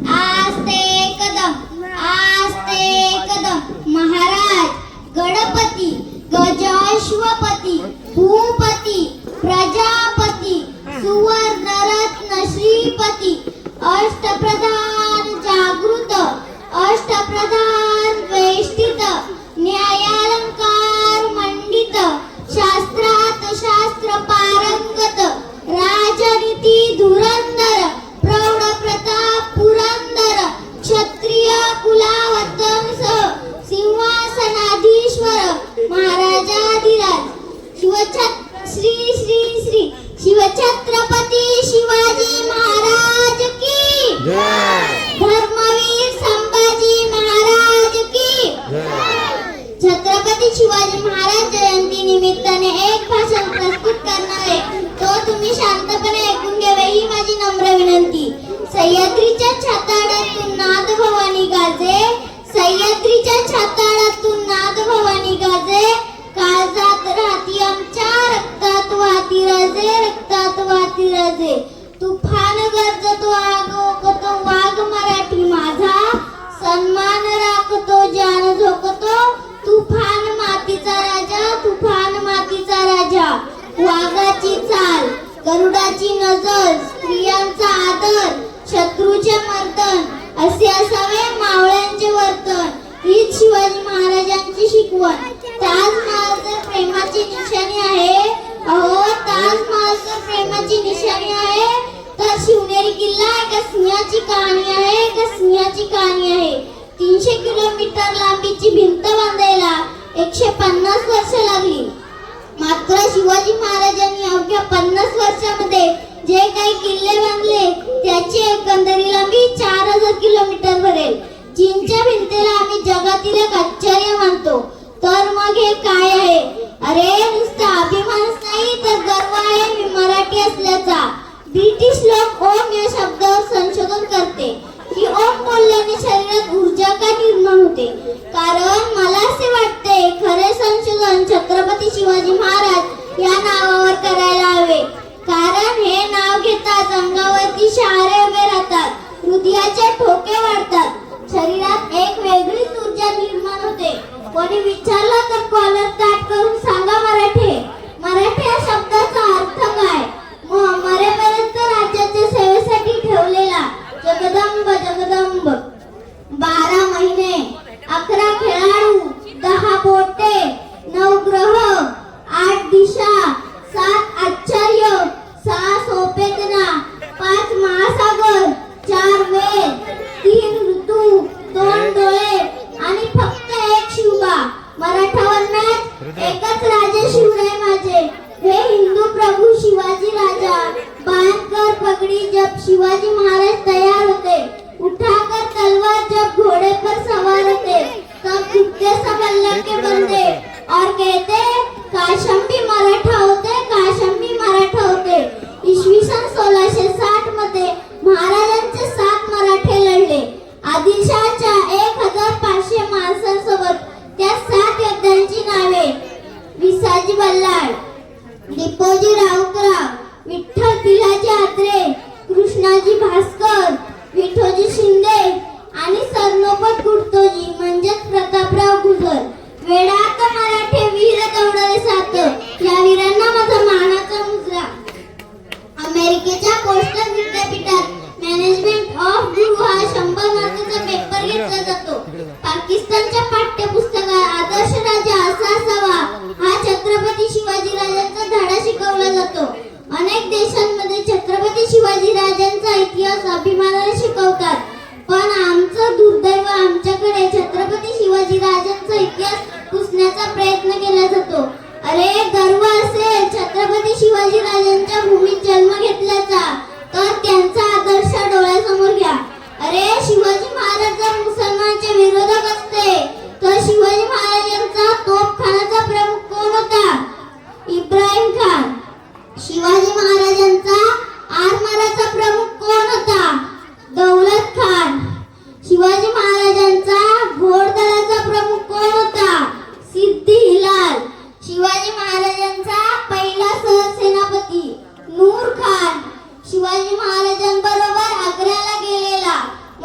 आस्ते कदम महाराज गणपती गजाश्वपती भूपती प्रजापती सुवर्णरत्न श्रीपती अष्टप्रधान जागृत अष्टप्रधान वेष्टित न्यायालंकार मंडित शास्त्रात शास्त्र पारंगत राजनीती धुरंधर प्रौढ प्रताप पुरंदर क्षत्रिय कुलावतंस सिंहासनाधीश्वर महाराजाधिराज श्री श्री श्री शिवछत्रपती शिवाजी महाराज की धर्मवीर संभाजी महाराज की छत्रपती शिवाजी महाराज जयंती निमित्ताने एक भाषण प्रस्तुत करणार आहे. तो तुम्ही शांतपणे ऐकून घ्यावे ही माझी नम्र विनंती. सह्याद्रीच्या छाताडातून नाद भवानी गाजे, सह्याद्रीच्या छाताडातून नाद भवानी गाजे, काळजात राहती आमच्या रक्तात वाहती राजे, रक्तात वाहती राजे. तुफान गरजतो आगोकतो वाघ मराठी माझा, सन्मान राखतो जान झोकतो तुफान मातीचा राजा, तुफान मातीचा राजा. वाघाची चाल गरुडाची नजर स्त्रियांचा आदर शत्रूचे मर्दन असे असावे मावळ्यांचे वर्तन. हीच शिवाजी महाराजांची शिकवण. ताजमहाल जर प्रेमाची निशाणी आहे, अहो ताजमहाल जर प्रेमाची निशाणी आहे तर शिवनेरी किल्ला एका सिंहाची कहाणी आहे, एका सिंहाची कहाणी आहे. 300 किलोमीटर लांबीची भिंत बांधायला 150 वर्ष लागली. मात्र शिवाजी महाराजांनी अवघ्या 50 वर्षामध्ये जे काही किल्ले बांधले त्याची एकंदरी लांबी 4000 किलोमीटर भरेल. चीनच्या भिंतीला आम्ही जगातील एक आश्चर्य मानतो, तर मग हे काय आहे? अरे नुसता अभिमानच नाही तर गर्व आहे मी मराठी असल्याचा. ब्रिटिश लोक ओम या शब्दावर संशोधन करते की ओम बोलल्याने शरीरात ऊर्जा का निर्माण होते. कारण मला असे वाटते खरे संशोधन छत्रपती शिवाजी महाराज या नावावर करायला हवे. कारण हे नाव घेताच अंगावरती शहारे उभे राहतात, हृदयाचे ठोके वाढतात, शरीरात एक वेगळीच ऊर्जा निर्माण होते. कोणी विचारलं तर कॉलर ताट करून सांगा मराठी. मराठी या शब्दाचा अर्थ काय? मरेपर्यंत राज्याच्या सेवेसाठी ठेवलेला जगदंब जगदंब. 12 महिने 11 खेळाडू 10 बोटे 9 ग्रह 8 दिशा 7 आश्चर्य 6 सोपेतना 5 महासागर 4 वेद 3 ऋतू 2 डोळे आणि फक्त एक शिवबा. मराठा वंदनात एकच राजे शिवराय माझे. हे हिंदू प्रभू शिवाजी राजा बांधकर पगडी जब शिवाजी महाराज तयार होते. उठाकर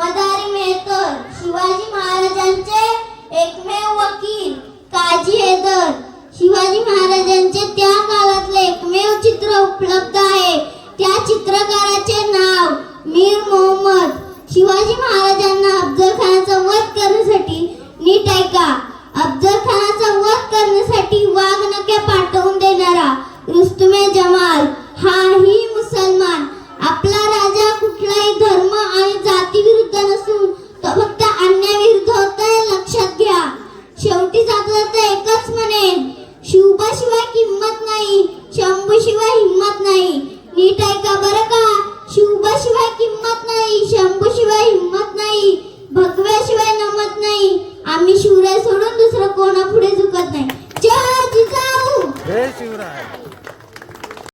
मदारी मेहतर शिवाजी महाराजांचे एकमेव वकील काजी हैदर शिवाजी महाराजांचे त्या काळातले एकमेव चित्र उपलब्ध आहे. त्या चित्रकाराचे नाव